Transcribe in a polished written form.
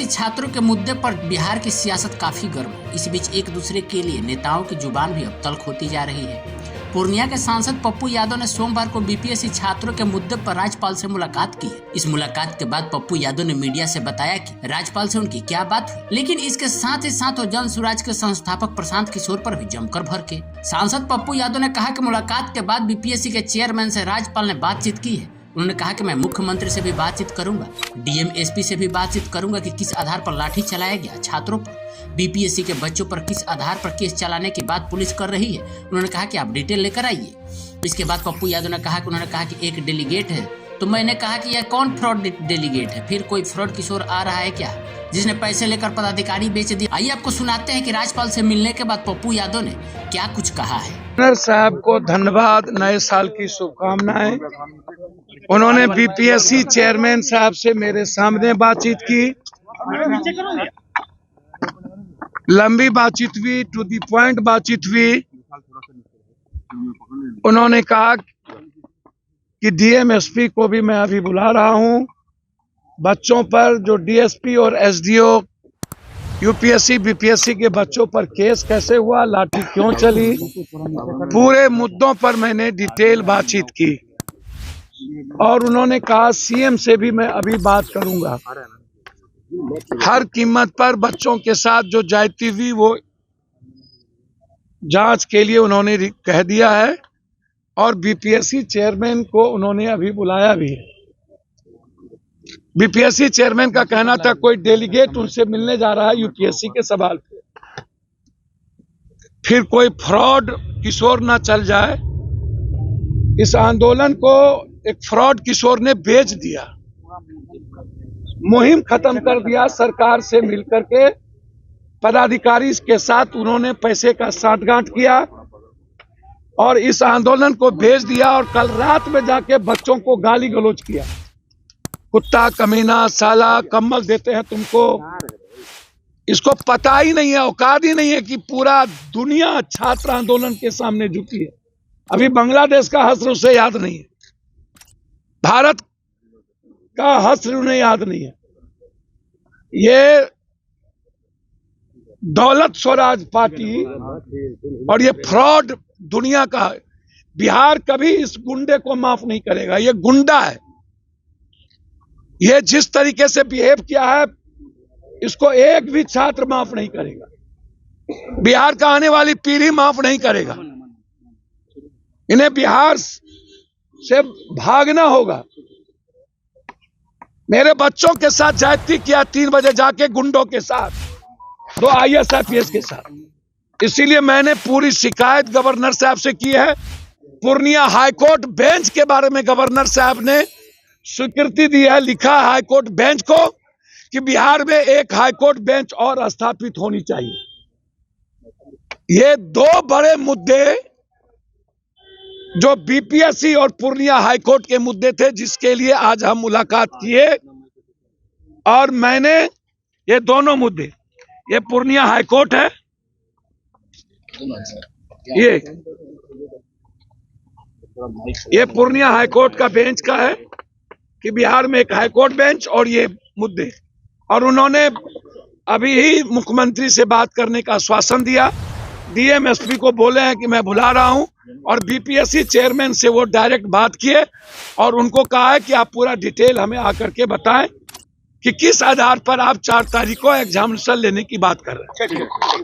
BPSC छात्रों के मुद्दे पर बिहार की सियासत काफी गर्म है। इस बीच एक दूसरे के लिए नेताओं की जुबान भी अब तल्ख होती जा रही है। पूर्णिया के सांसद पप्पू यादव ने सोमवार को बीपीएससी छात्रों के मुद्दे पर राज्यपाल से मुलाकात की है। इस मुलाकात के बाद पप्पू यादव ने मीडिया से बताया कि राज्यपाल से उनकी क्या बात हुई, लेकिन इसके साथ ही साथ वो जन स्वराज के संस्थापक प्रशांत किशोर पर भी जमकर भड़के। सांसद पप्पू यादव ने कहा कि मुलाकात के बाद बीपीएससी के चेयरमैन से राज्यपाल ने बातचीत की है। उन्होंने कहा कि मैं मुख्यमंत्री से भी बातचीत करूंगा, डीएम एसपी से भी बातचीत करूंगा कि किस आधार पर लाठी चलाया गया छात्रों पर, बीपीएससी के बच्चों पर किस आधार पर केस चलाने की बात पुलिस कर रही है। उन्होंने कहा कि आप डिटेल लेकर आइए। इसके बाद पप्पू यादव ने कहा कि उन्होंने कहा कि एक डेलीगेट है, तो मैंने कहा कि यह कौन फ्रॉड डेलीगेट है, फिर कोई फ्रॉड किशोर आ रहा है क्या जिसने पैसे लेकर पदाधिकारी बेच दिए। आइए आपको सुनाते हैं कि राज्यपाल से मिलने के बाद पप्पू यादव ने क्या कुछ कहा है। गवर्नर साहब को धन्यवाद, नए साल की शुभकामनाएं। उन्होंने बीपीएससी चेयरमैन साहब से मेरे सामने बातचीत की, लंबी बातचीत हुई, टू दी पॉइंट बातचीत हुई। उन्होंने कहा कि डीएम एसपी को भी मैं अभी बुला रहा हूं। बच्चों पर जो डीएसपी और एसडीओ यूपीएससी बीपीएससी के बच्चों पर केस कैसे हुआ, लाठी क्यों चली, पूरे मुद्दों पर मैंने डिटेल बातचीत की। और उन्होंने कहा सीएम से भी मैं अभी बात करूंगा। हर कीमत पर बच्चों के साथ जो ज्यादती हुई वो जांच के लिए उन्होंने कह दिया है और बीपीएससी चेयरमैन को उन्होंने अभी बुलाया भी है। बीपीएससी चेयरमैन का कहना था कोई डेलीगेट उनसे मिलने जा रहा है यूपीएससी के सवाल पे, फिर कोई फ्रॉड किशोर ना चल जाए। इस आंदोलन को एक फ्रॉड किशोर ने बेच दिया, मुहिम खत्म कर दिया। सरकार से मिलकर के पदाधिकारी के साथ उन्होंने पैसे का साठगांठ किया और इस आंदोलन को भेज दिया। और कल रात में जाके बच्चों को गाली गलौज किया, कुत्ता, कमीना, साला, कम्बल देते हैं तुमको। इसको पता ही नहीं है, औकात ही नहीं है कि पूरा दुनिया छात्र आंदोलन के सामने झुकी है। अभी बांग्लादेश का हश्र उसे याद नहीं है, भारत का हश्र उन्हें याद नहीं है। ये दौलत स्वराज पार्टी और ये फ्रॉड दुनिया का है। बिहार कभी इस गुंडे को माफ नहीं करेगा। ये गुंडा है, ये जिस तरीके से बिहेव किया है इसको एक भी छात्र माफ नहीं करेगा। बिहार का आने वाली पीढ़ी माफ नहीं करेगा। इन्हें बिहार से भागना होगा। मेरे बच्चों के साथ ज्यादती किया 3 बजे जाके गुंडों के साथ, 2 IAS के साथ। इसीलिए मैंने पूरी शिकायत गवर्नर साहब से की है। पूर्णिया हाईकोर्ट बेंच के बारे में गवर्नर साहब ने स्वीकृति दी है, लिखा है हाईकोर्ट बेंच को कि बिहार में एक हाईकोर्ट बेंच और स्थापित होनी चाहिए। ये 2 बड़े मुद्दे जो बीपीएससी और पूर्णिया हाईकोर्ट के मुद्दे थे, जिसके लिए आज हम मुलाकात किए। और मैंने ये दोनों मुद्दे, ये पूर्णिया हाईकोर्ट है, ये पूर्णिया हाईकोर्ट का बेंच का है कि बिहार में एक हाईकोर्ट बेंच और ये मुद्दे। और उन्होंने अभी ही मुख्यमंत्री से बात करने का आश्वासन दिया। डीएम एसपी को बोले हैं कि मैं बुला रहा हूं और बीपीएससी चेयरमैन से वो डायरेक्ट बात किए और उनको कहा है कि आप पूरा डिटेल हमें आकर के बताएं कि किस आधार पर आप 4 तारीख को एग्जामिनेशन लेने की बात कर रहे हैं।